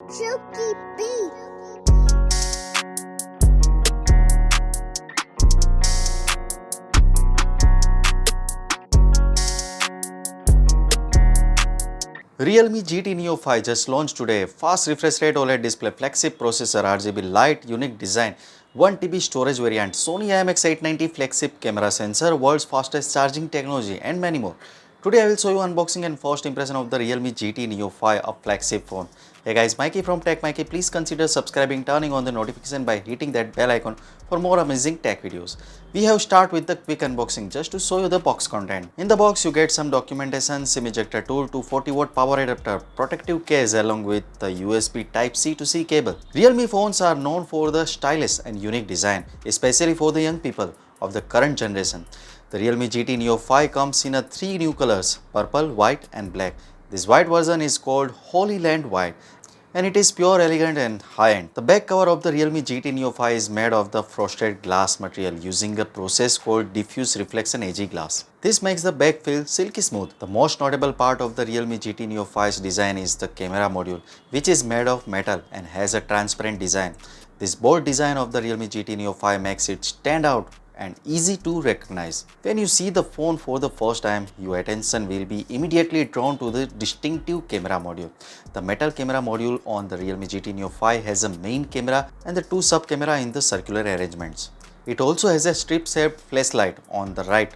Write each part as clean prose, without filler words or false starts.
Silky beat. Realme GT Neo 5 just launched today. Fast refresh rate OLED display, flagship processor, RGB light, unique design, 1 TB storage variant, Sony IMX890 flagship camera sensor, world's fastest charging technology, and many more. Today I will show you unboxing and first impression of the Realme GT Neo 5, a flagship phone. Hey guys, Maiky from techmaiky. Please consider subscribing, turning on the notification by hitting that bell icon for more amazing tech videos. We have start with the quick unboxing just to show you the box content. In the box you get some documentation, SIM ejector tool, 240-watt power adapter, protective case along with the USB Type-C to C cable. Realme phones are known for the stylish and unique design, especially for the young people of the current generation. The Realme GT Neo 5 comes in three new colors, purple, white and black. This white version is called Holy Land White and it is pure, elegant and high-end. The back cover of the Realme GT Neo 5 is made of the frosted glass material using a process called diffuse reflection AG glass. This makes the back feel silky smooth. The most notable part of the Realme GT Neo 5's design is the camera module, which is made of metal and has a transparent design. This bold design of the Realme GT Neo 5 makes it stand out and easy to recognize. When you see the phone for the first time, your attention will be immediately drawn to the distinctive camera module. The metal camera module on the Realme GT Neo 5 has a main camera and the two sub camera in the circular arrangements. It also has a strip-shaped flashlight on the right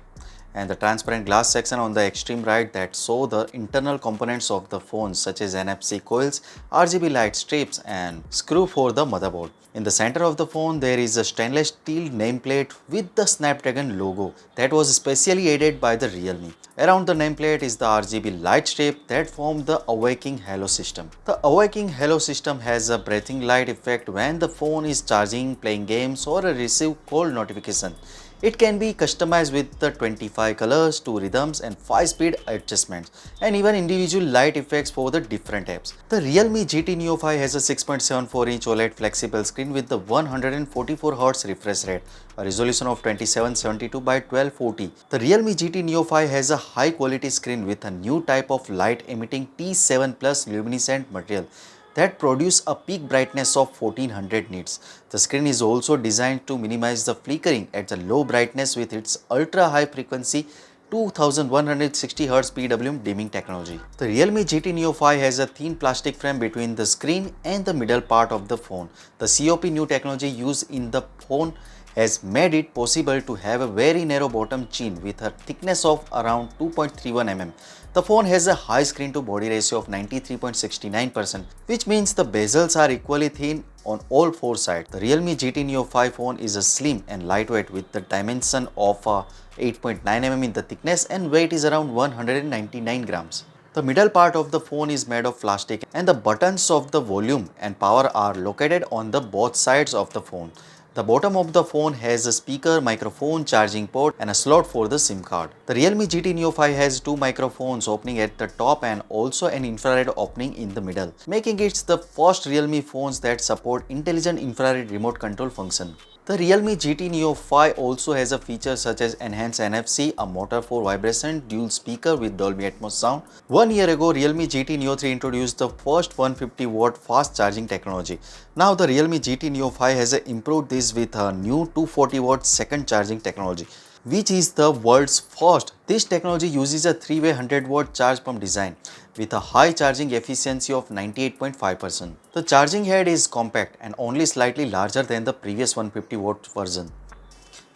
and the transparent glass section on the extreme right that show the internal components of the phone such as NFC coils, RGB light strips and screw for the motherboard. In the center of the phone there is a stainless steel nameplate with the Snapdragon logo that was specially added by the Realme. Around the nameplate is the RGB light strip that form the Awaking Halo system. The Awaking Halo system has a breathing light effect when the phone is charging, playing games or receive call notification. It can be customized with the 25 colors, 2 rhythms and 5 speed adjustments and even individual light effects for the different apps. The Realme GT Neo 5 has a 6.74-inch OLED flexible screen with the 144Hz refresh rate, a resolution of 2772 by 1240. The Realme GT Neo 5 has a high quality screen with a new type of light emitting T7 plus luminescent material that produce a peak brightness of 1400 nits. The screen is also designed to minimize the flickering at the low brightness with its ultra high frequency 2160 Hz PWM dimming technology. The Realme GT Neo 5 has a thin plastic frame between the screen and the middle part of the phone. The COP new technology used in the phone has made it possible to have a very narrow bottom chin with a thickness of around 2.31 mm. The phone has a high screen to body ratio of 93.69%, which means the bezels are equally thin on all four sides. The Realme GT Neo 5 phone is a slim and lightweight with the dimension of 8.9 mm in the thickness and weight is around 199 grams. The middle part of the phone is made of plastic and the buttons of the volume and power are located on the both sides of the phone. The bottom of the phone has a speaker, microphone, charging port and a slot for the SIM card. The Realme GT Neo 5 has two microphones opening at the top and also an infrared opening in the middle, making it the first Realme phones that support intelligent infrared remote control function. The Realme GT Neo 5 also has a feature such as enhanced NFC, a motor for vibration, dual speaker with Dolby Atmos sound. 1 year ago, Realme GT Neo 3 introduced the first 150-watt fast charging technology. Now the Realme GT Neo 5 has improved this with a new 240-watt second charging technology, which is the world's first. This technology uses a three-way 100-watt charge pump design with a high charging efficiency of 98.5%. The charging head is compact and only slightly larger than the previous 150-watt version.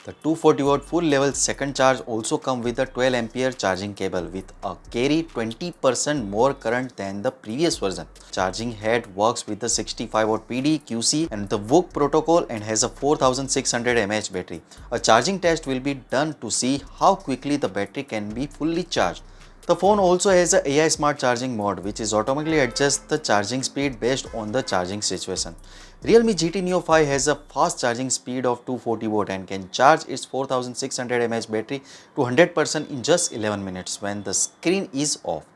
The 240-watt full-level second charge also comes with a 12-ampere charging cable with a carry 20% more current than the previous version. Charging head works with the 65-watt PD, QC and the VOOC protocol and has a 4600 mAh battery. A charging test will be done to see how quickly the battery can be fully charged. The phone also has a AI smart charging mode which is automatically adjusts the charging speed based on the charging situation. Realme GT Neo 5 has a fast charging speed of 240 watt and can charge its 4600 mAh battery to 100% in just 11 minutes when the screen is off.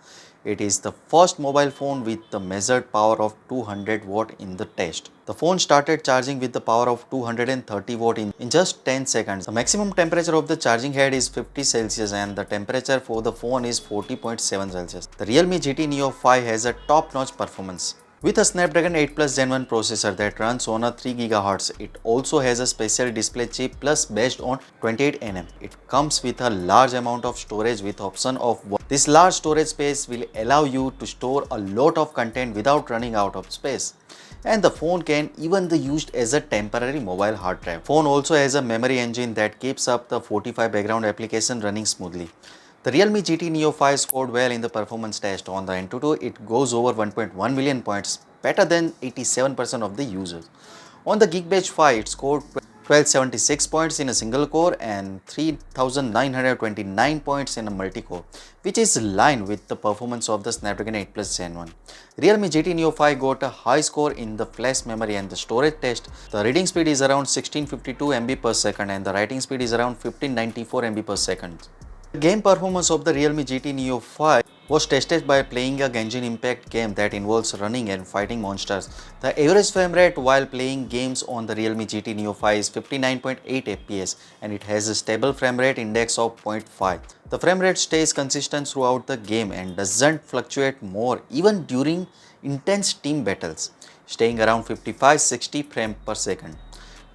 It is the first mobile phone with the measured power of 200 watt in the test. The phone started charging with the power of 230 watt in just 10 seconds. The maximum temperature of the charging head is 50 Celsius and the temperature for the phone is 40.7 Celsius. The Realme GT Neo 5 has a top-notch performance. With a Snapdragon 8 Plus Gen 1 processor that runs on a 3 GHz, it also has a special display chip plus based on 28 nm. It comes with a large amount of storage with option of 1. This large storage space will allow you to store a lot of content without running out of space. And the phone can even be used as a temporary mobile hard drive. Phone also has a memory engine that keeps up the 45 background application running smoothly. The Realme GT Neo 5 scored well in the performance test. On the Antutu, it goes over 1.1 million points, better than 87% of the users. On the Geekbench 5, it scored 1276 points in a single core and 3929 points in a multi-core, which is in line with the performance of the Snapdragon 8 Plus Gen 1. Realme GT Neo 5 got a high score in the flash memory and the storage test. The reading speed is around 1652 MB per second and the writing speed is around 1594 MB per second. The game performance of the Realme GT Neo 5 was tested by playing a Genshin Impact game that involves running and fighting monsters. The average frame rate while playing games on the Realme GT Neo 5 is 59.8 fps and it has a stable frame rate index of 0.5. The frame rate stays consistent throughout the game and doesn't fluctuate more even during intense team battles, staying around 55-60 frames per second.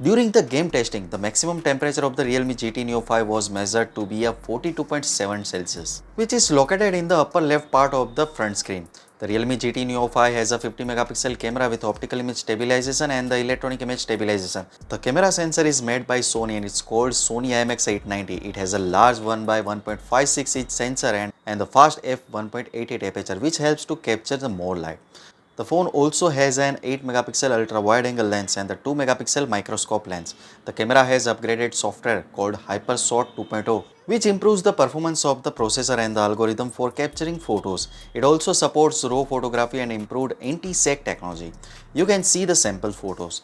During the game testing, the maximum temperature of the Realme GT Neo 5 was measured to be a 42.7 Celsius, which is located in the upper left part of the front screen. The Realme GT Neo 5 has a 50 megapixel camera with optical image stabilization and the electronic image stabilization. The camera sensor is made by Sony and it's called Sony IMX890. It has a large 1 by 1.56 inch sensor and the fast f1.88 aperture, which helps to capture the more light. The phone also has an 8 megapixel ultra wide angle lens and the 2 megapixel microscope lens. The camera has upgraded software called HyperShot 2.0, which improves the performance of the processor and the algorithm for capturing photos. It also supports RAW photography and improved anti-sag technology. You can see the sample photos.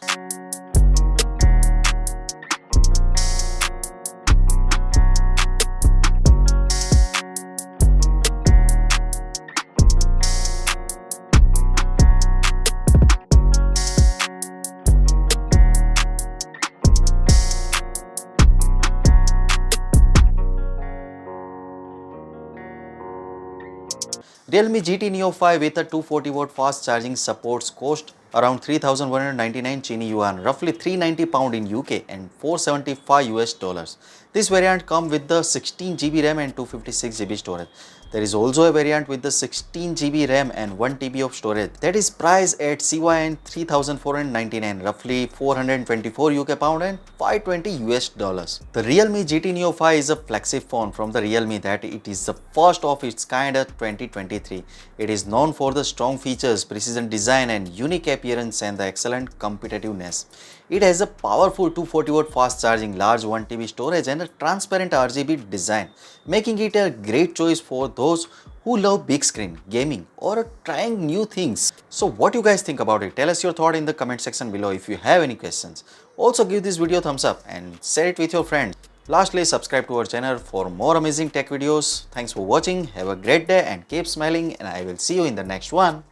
Realme GT Neo 5 with a 240-watt fast charging supports cost around 3,199 Chini yuan, roughly 390 pound in UK and 475 US dollars. This variant comes with the 16 GB RAM and 256 GB storage. There is also a variant with the 16 GB RAM and 1 TB of storage that is priced at CYN 3,499, roughly 424 UK pound and 520 US dollars. The Realme GT Neo 5 is a flagship phone from the Realme that it is the first of its kind at 2023. It is known for the strong features, precision design and unique appearance and the excellent competitiveness. It has a powerful 240-watt fast charging, large 1 TB storage and a transparent RGB design, making it a great choice for those who love big screen, gaming or trying new things. So what you guys think about it? Tell us your thought in the comment section below if you have any questions. Also give this video a thumbs up and share it with your friends. Lastly, subscribe to our channel for more amazing tech videos. Thanks for watching. Have a great day and keep smiling and I will see you in the next one.